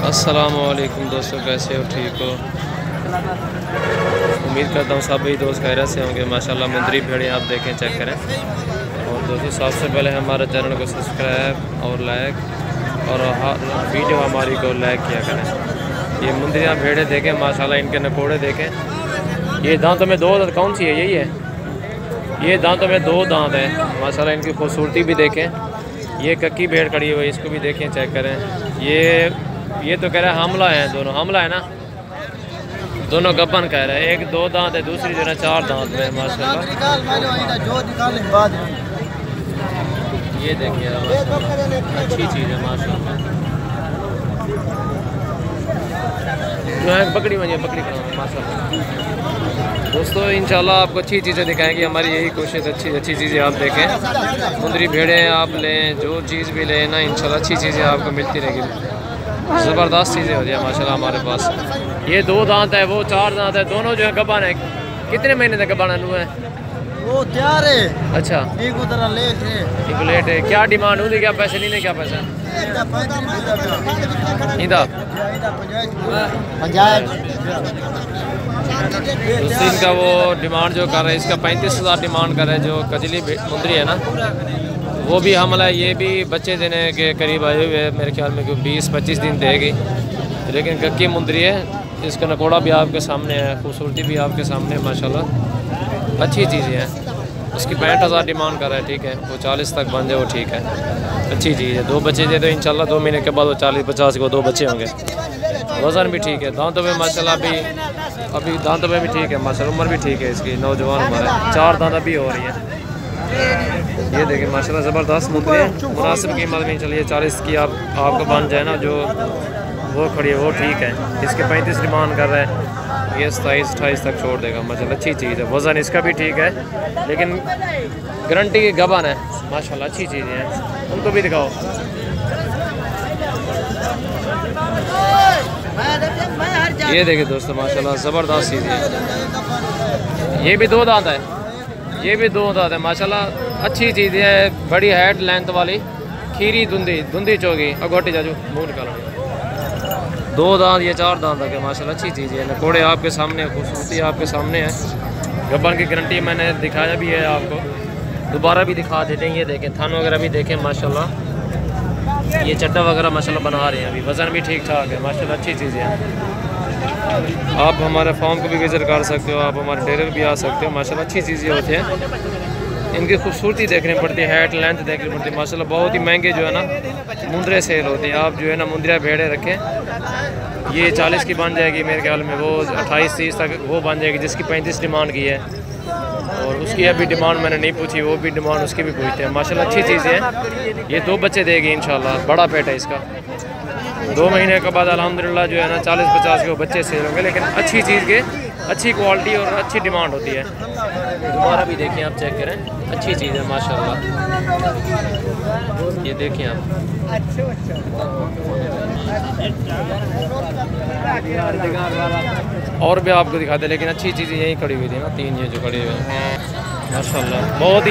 अस्सलामुअलैकुम दोस्तों, कैसे हो? ठीक हो? उम्मीद करता हूँ सब भी दोस्त खैरियत से होंगे। माशाल्लाह मुंदरी भेड़ें आप देखें, चेक करें। और दोस्तों सबसे पहले हमारे चैनल को सब्सक्राइब और लाइक और वीडियो हमारी को लाइक किया करें। ये मुंदरियाँ भेड़ें देखें माशाल्लाह, इनके नकोड़े देखें। ये दांतों में 2 दांत कौन सी है? यही है। ये दांतों में 2 दांत है माशाल्लाह। इनकी खूबसूरती भी देखें। ये कक्की भेड़ खड़ी हुई है, इसको भी देखें, चेक करें। ये तो कह रहा है हमला है, दोनों हमला है ना, दोनों गब्बन कह रहे हैं। एक 2 दांत है, दूसरी जो है 4 दांत में माशाल्लाह। ये देखिए अच्छी चीज़ है माशाल्लाह। जो है पकड़ी हुई है, पकड़ी कराओ माशाल्लाह। दोस्तों इंशाल्लाह आपको अच्छी चीज़ें दिखाएंगे, हमारी यही कोशिश। अच्छी चीज़ें आप देखें, मुंदरी भेड़ें आप लें, जो चीज़ भी लें ना, इंशाल्लाह अच्छी चीज़ें आपको मिलती रहेगी। ज़बरदस्त चीज़ें होती है माशाल्लाह हमारे पास। ये 2 दांत है, वो 4 दांत है, दोनों जो है गब्बान है। कितने महीने तक गब्बान हुआ है? वो तैयार है। अच्छा, एक उधर लेट है। क्या डिमांड होती, क्या पैसे नहीं, क्या पैसा इधर इनका वो डिमांड जो कर रहे हैं, इसका 35,000 डिमांड कर रहे हैं। जो कजली मुंदरी है ना, वो भी हमला है। ये भी बच्चे देने के करीब आए हुए हैं, मेरे ख्याल में 20-25 दिन देगी। लेकिन कक्की मुंदरी है, इसका नकोड़ा भी आपके सामने है, खूबसूरती भी आपके सामने माशाल्लाह। अच्छी चीज़ें हैं। उसकी 65,000 डिमांड कर रहा है, ठीक है। वो 40 तक बन जाए, वो ठीक है, अच्छी चीज़ है। 2 बच्चे दे तो इंशाल्लाह 2 महीने के बाद वो 40-50 को 2 बच्चे होंगे। वज़न भी ठीक है, दांतों में माशाल्लाह अभी दांतों में भी ठीक है माशाल्लाह। उम्र भी ठीक है इसकी, नौजवान उम्र है। 4 दांत अभी हो रही है। ये देखिए माशाल्लाह ज़बरदस्त मुंदरी है। मुनासिब कीमत में चलिए 40 की आपको बन जाए ना, जो वो खड़ी है वो ठीक है। इसके 35 डिमांड कर रहा है, ये 27-28 तक छोड़ देगा माशाल्लाह। अच्छी चीज़ है, वज़न इसका भी ठीक है, लेकिन गारंटी की गबन है माशाल्लाह। अच्छी चीज़ें हैं, उनको भी दिखाओ। ये देखिए दोस्तों माशाल्लाह ज़बरदस्त चीज़ है। ये भी 2 दांत है, ये भी 2 दांत है माशाल्लाह। अच्छी चीज़ है, बड़ी हाइट लेंथ वाली, खीरी धुंधी चौगी। अगोटी जाजू मुँह निकालो। 2 दांत, ये 4 दांत है माशाल्लाह। अच्छी चीज़ है। नकोड़े आपके सामने, खूबसूरती आपके सामने है। गब्बन की गारंटी मैंने दिखाया भी है आपको, दोबारा भी दिखा देते हैं। ये देखें, थान वगैरह भी देखें माशाल्लाह। ये चट्टा वगैरह माशाल्लाह बना रहे हैं अभी। वज़न भी ठीक ठाक है माशाल्लाह। अच्छी चीज़ें हैं। आप हमारे फार्म को भी विज़िट कर सकते हो, आप हमारे डेरे भी आ सकते हो माशाल्लाह। अच्छी चीज़ें होती हैं। इनकी खूबसूरती देखनी पड़ती है, हाइट लेंथ देखनी पड़ती है माशाल्लाह। बहुत ही महंगे जो है ना मुंदरे सेल होते हैं। आप जो है ना मुंदरिया भेड़े रखें, ये 40 की बन जाएगी मेरे ख्याल में। वो 28-30 तक वो बन जाएगी, जिसकी 35 डिमांड की है। और उसकी अभी डिमांड मैंने नहीं पूछी, वो भी डिमांड उसकी भी पूछते हैं माशाल्लाह। अच्छी चीज़ें हैं। ये 2 बच्चे देगी इंशाल्लाह। बड़ा पेट है इसका। 2 महीने के बाद अल्हम्दुलिल्लाह जो है ना 40-50 के वो बच्चे सेल होंगे। लेकिन अच्छी चीज़ के, अच्छी क्वालिटी और अच्छी डिमांड होती है। दोबारा भी देखें आप, चेक करें, अच्छी चीज़ है माशाल्लाह। ये देखें आप, और भी आपको दिखाते, लेकिन अच्छी चीज़ें यहीं खड़ी हुई थी ना, 3 ये जो खड़ी हुई है माशाल्लाह। बहुत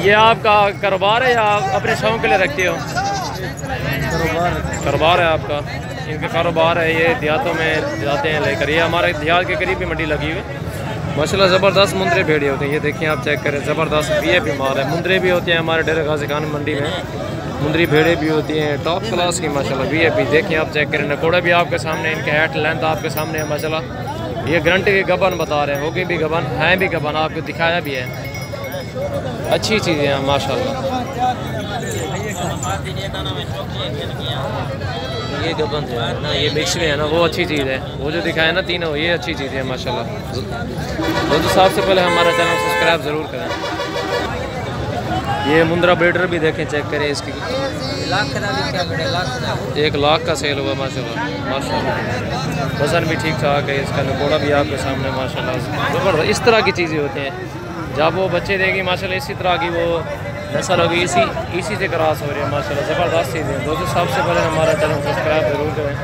ये आपका कारोबार है या आप अपने शौक़ के लिए रखते हो? कारोबार है आपका। इनका कारोबार है, ये देहातों में जाते हैं लेकर। ये हमारे देहात के करीब भी मंडी लगी हुई है माशाल्लाह। ज़बरदस्त मुंदरे भेड़े होते हैं। ये देखिए आप, चेक करें, ज़बरदस्त। ये बीमार है। मुंदरे भी होते हैं हमारे डेरे गाजी खान मंडी में। मुंदरी भेड़े भी होती हैं टॉप क्लास की माशाल्लाह। VIP देखिए आप, चेक करें। नकोड़े भी आपके सामने, इनके हाइट लेंथ आपके सामने है माशाल्लाह। ये गारंटी की गबन बता रहे हैं, होगी भी गबन, हैं भी गबन, आपको दिखाया भी है। अच्छी चीज़ें हैं माशाल्लाह। ये गबन जो है ना, ये मिक्स में है ना, वो अच्छी चीज़ है। वो जो दिखाया ना तीनों, ये अच्छी चीज़ है माशाल्लाह। दोस्तों सबसे पहले हमारा चैनल सब्सक्राइब ज़रूर करें। ये मुंद्रा ब्रीडर भी देखें, चेक करें। इसकी 1 लाख का सेल हुआ माशाल्लाह। वज़न भी ठीक ठाक है इसका। नकोड़ा भी आपके सामने माशाल्लाह। ज़बरदस्त इस तरह की चीज़ें होती हैं। जब वो बच्चे देगी माशाल्लाह, इसी तरह की वो नस्ल होगी, इसी से क्रॉस हो रही है माशाल्लाह। ज़बरदस्त चीज़ें हैं। दोस्तों सबसे पहले हमारा चैनल सब्सक्राइब ज़रूर करें।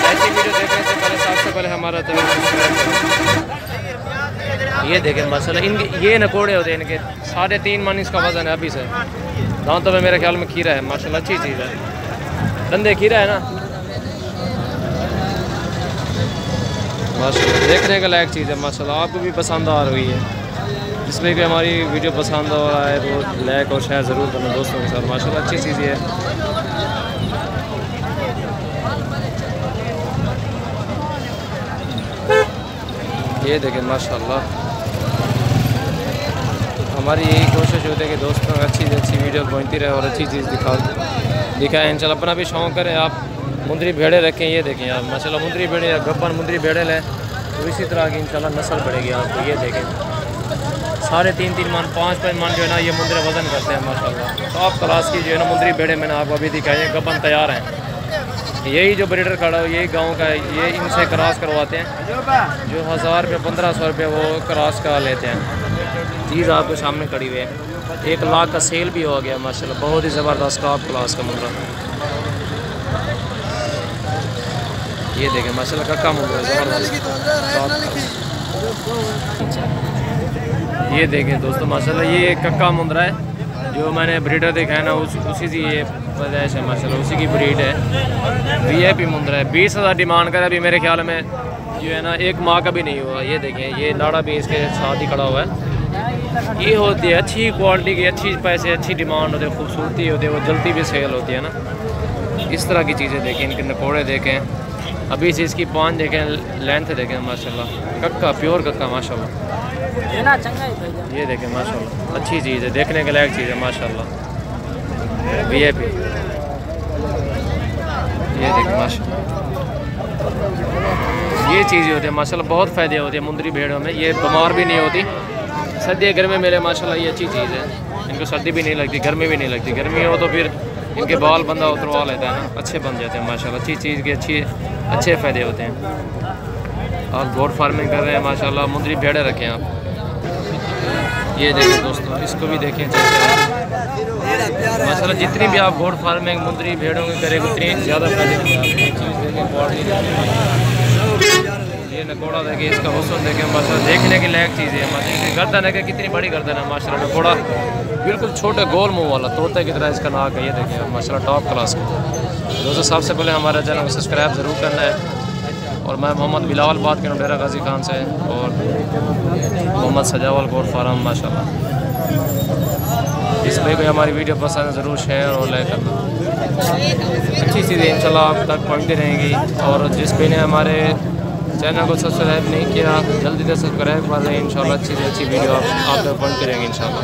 ऐसी वीडियो देखने से पहले सबसे पहले हमारा चैनल सब्सक्राइब करें। ये देखें माशाल्लाह, इनके ये नकोड़े होते हैं। इनके 3.5 मन इसका वज़न है अभी से। दांतों में मेरे ख्याल में खीरा है माशाल्लाह। अच्छी चीज़ है। धंधे खीरा है ना माशाल्लाह, देखने का लायक चीज़ है माशाल्लाह। आपको भी पसंद आ रही है, जिसमें कि हमारी वीडियो पसंद हो रहा है तो लाइक और शेयर ज़रूर करना दोस्तों के साथ। माशाल्लाह अच्छी चीज़ है। ये देखें माशाल्लाह, हमारी यही कोशिश होती है कि दोस्तों अच्छी वीडियो पहुँचती रहे और अच्छी चीज़ दिखाएँ इंशाल्लाह। अपना भी शौक़ करें आप, मुंदरी भेड़े रखें। ये देखें आप माशाल्लाह, मुंदरी भेड़े या गब्बन मुंदरी भेड़े लें तो इसी तरह की इंशाल्लाह नस्ल बढ़ेगी आपको। ये देखें साढ़े 3-3 मन 5-5 मन जो है ना ये मुंदरे वज़न करते हैं माशाल्लाह। टॉप क्लास की जो है ना मुंदरी भेड़े मैंने आपको अभी दिखाई है, गब्बन तैयार हैं। यही जो ब्रीडर खड़ा हो यही गांव का है, ये इनसे क्रॉस करवाते हैं जो 1000 रुपये 1500 रुपये वो क्रॉस करा लेते हैं। चीज़ आपके सामने खड़ी हुई है, 1 लाख का सेल भी हो गया माशाल्लाह। बहुत ही ज़बरदस्त टॉप क्लास का मुंदरा। ये देखें माशाल्लाह कक्का मुंदरा ज़बरदस्त। ये देखें दोस्तों माशाल्लाह, ये कक्का मुंदरा है जो मैंने ब्रीडर दिखाया ना उसी की ये पैदाइश है माशाल्लाह, उसी की ब्रीड है। VIP मुंदरा है, 20,000 डिमांड कर। अभी मेरे ख्याल में जो है ना 1 माह का भी नहीं हुआ। ये देखें ये लाड़ा भी इसके साथ ही खड़ा हुआ है। ये होती है अच्छी क्वालिटी की, अच्छी पैसे अच्छी डिमांड होती है, खूबसूरती होती है, वो जल्दी भी सेल होती है ना। इस तरह की चीज़ें देखें, इनके नकोड़े देखें, अभी से इसकी पाँच देखें, लेंथ देखें माशाल्लाह, कक्का प्योर कक्का माशाल्लाह। ये देखें माशाल्लाह अच्छी चीज़ है, देखने के लायक चीज़ है माशाल्लाह। VIP ये देखें माशाल्लाह, ये चीज़ें होती है माशाल्लाह, बहुत फ़ायदे होते हैं मुंदरी भेड़ों में। ये बीमार भी नहीं होती, सर्दी गर्मी मेरे माशाल्लाह ये अच्छी चीज़ है। इनको सर्दी भी नहीं लगती, गर्मी भी नहीं लगती। गर्मी हो तो फिर इनके बाल बंदा उतरवा लेता है ना, अच्छे बन जाते हैं माशाल्लाह। अच्छी चीज़ के अच्छे फ़ायदे होते हैं। आप गोट फार्मिंग कर रहे हैं माशाल्लाह, मुंदरी भेड़े रखें आप। ये देखें दोस्तों, इसको भी देखें माशाल्लाह। जितनी भी आप गोट फार्मिंग मुंदरी भेड़ों की करें उतनी ज़्यादा फ़ायदे होंगे। एक चीज़ देखें, क्वालिटी देखें, ये नकोड़ा देखें, इसका हुस्न देखें माशाल्लाह, देखने की लायक चीज़ है माशाल्लाह। इसकी गर्दन है कि कितनी बड़ी गर्दन है माशाल्लाह, नकोड़ा बिल्कुल छोटे गोल मुँह वाला, तोते की तरह इसका नाक है। ये देखें माशाल्लाह टॉप क्लास का। दोस्तों सबसे पहले हमारा चैनल को सब्सक्राइब ज़रूर करना है। और मैं मोहम्मद बिलावल बात कर रहा हूँ डेरा गाजी खान से, और मोहम्मद सजावल गोट फार्म माशाल्लाह। इस भाई को हमारी वीडियो पसंद है ज़रूर शेयर और लाइक करना। अच्छी चीज़ें इंशाल्लाह आप तक पहुँचती रहेंगी। और जिस भाई ने हमारे चैनल को सब्सक्राइब नहीं किया जल्दी से सब्सक्राइब कर रहे हैं इंशाल्लाह। अच्छी वीडियो आप तक पहुँचती रहेंगी इंशाल्लाह।